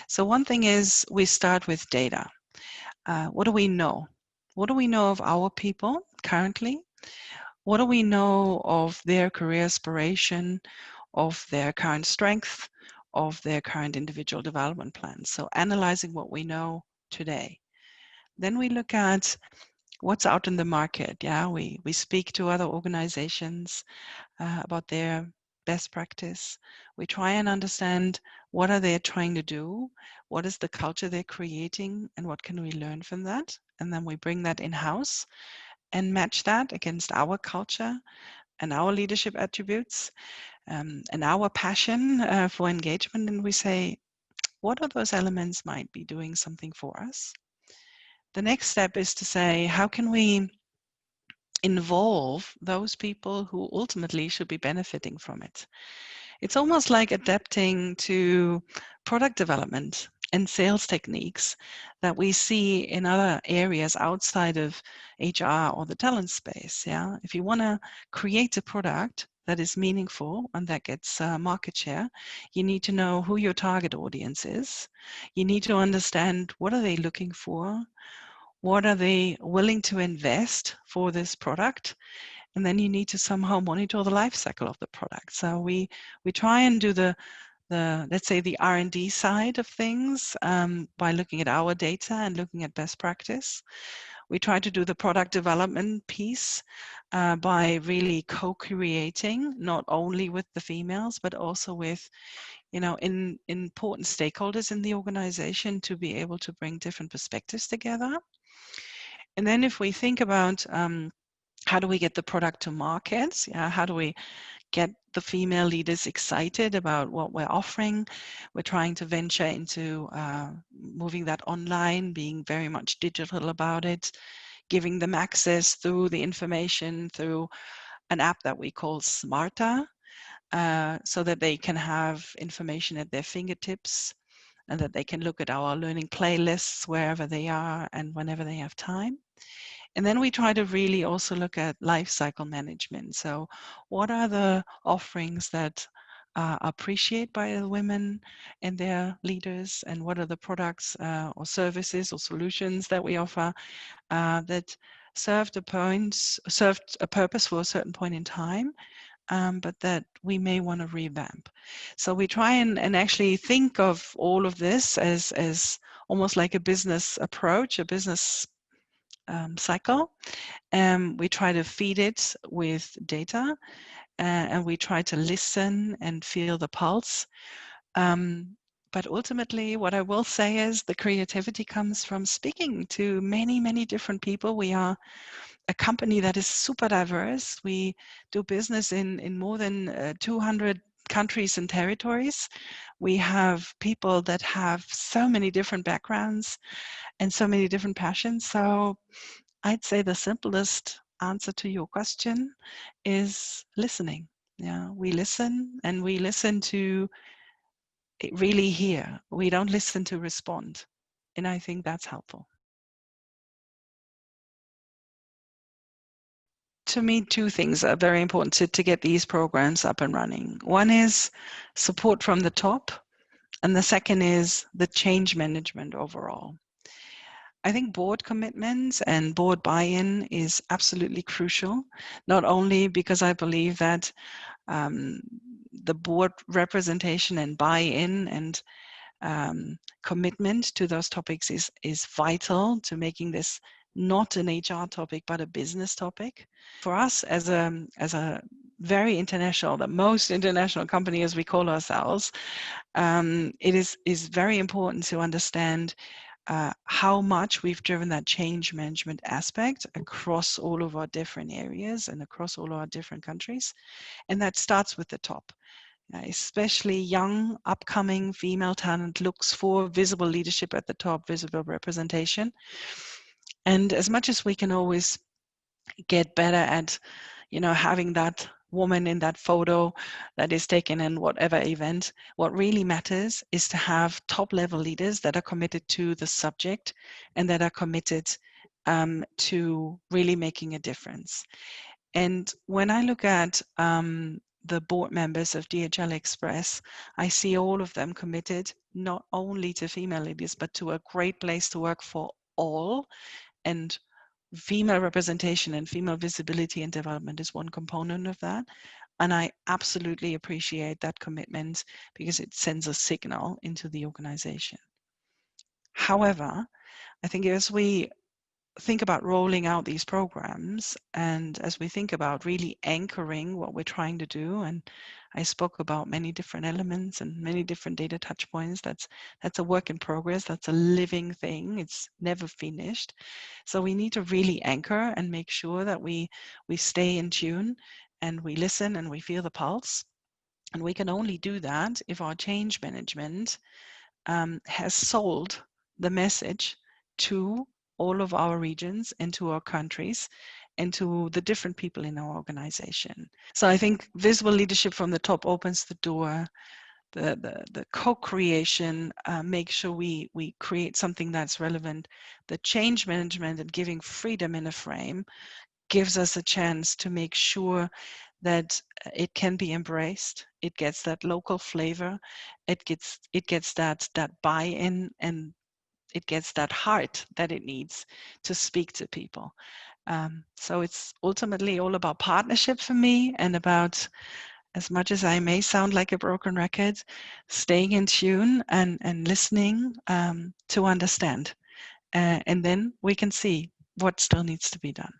So one thing is we start with data. What do we know? What do we know of our people currently? What do we know of their career aspiration, of their current strength, of their current individual development plans? So analyzing what we know today. Then we look at what's out in the market. Yeah, we speak to other organizations about their best practice. We try and understand what are they trying to do, what is the culture they're creating, and what can we learn from that. And then we bring that in-house and match that against our culture and our leadership attributes and our passion for engagement. And we say, what of those elements might be doing something for us? The next step is to say, how can we involve those people who ultimately should be benefiting from it? It's almost like adapting to product development and sales techniques that we see in other areas outside of HR or the talent space. Yeah, if you want to create a product that is meaningful and that gets market share, you need to know who your target audience is. You need to understand what are they looking for, what are they willing to invest for this product, and then you need to somehow monitor the life cycle of the product. So we try and do the let's say the R&D side of things by looking at our data and looking at best practice. We try to do the product development piece by really co-creating, not only with the females, but also with, important stakeholders in the organization to be able to bring different perspectives together. And then if we think about how do we get the product to market? Yeah, how do we get the female leaders excited about what we're offering? We're trying to venture into moving that online, being very much digital about it, giving them access through the information through an app that we call Smarta, so that they can have information at their fingertips and that they can look at our learning playlists wherever they are and whenever they have time. And then we try to really also look at life cycle management. So what are the offerings that are appreciated by the women and their leaders, and what are the products or services or solutions that we offer that served a purpose for a certain point in time, but that we may want to revamp. So we try and actually think of all of this as almost like a business approach, a business cycle. We try to feed it with data, and we try to listen and feel the pulse. But ultimately, what I will say is the creativity comes from speaking to many, many different people. We are a company that is super diverse. We do business in more than 200 countries and territories. We have people that have so many different backgrounds and so many different passions. So I'd say the simplest answer to your question is listening. Yeah, we listen, and we listen to really hear. We don't listen to respond. And I think that's helpful. To me, two things are very important to get these programs up and running. One is support from the top, and the second is the change management overall. I think board commitments and board buy-in is absolutely crucial, not only because I believe that the board representation and buy-in and commitment to those topics is vital to making this not an HR topic, but a business topic. For us as a very international, the most international company as we call ourselves, it is very important to understand how much we've driven that change management aspect across all of our different areas and across all our different countries. And that starts with the top. Especially young, upcoming female talent looks for visible leadership at the top, visible representation. And as much as we can always get better at, having that woman in that photo that is taken in whatever event, what really matters is to have top level leaders that are committed to the subject and that are committed to really making a difference. And when I look at the board members of DHL Express, I see all of them committed not only to female leaders, but to a great place to work for all. And female representation and female visibility and development is one component of that. And I absolutely appreciate that commitment because it sends a signal into the organization. However, I think as we think about rolling out these programs and as we think about really anchoring what we're trying to do, and I spoke about many different elements and many different data touch points, that's a work in progress, that's a living thing, it's never finished. So we need to really anchor and make sure that we stay in tune and we listen and we feel the pulse. And we can only do that if our change management has sold the message to all of our regions and to our countries and to the different people in our organization. So I think visible leadership from the top opens the door. The co-creation, make sure we create something that's relevant. The change management and giving freedom in a frame gives us a chance to make sure that it can be embraced. It gets that local flavor. It gets that buy-in, and it gets that heart that it needs to speak to people. So it's ultimately all about partnership for me, and about, as much as I may sound like a broken record, staying in tune and listening to understand. And then we can see what still needs to be done.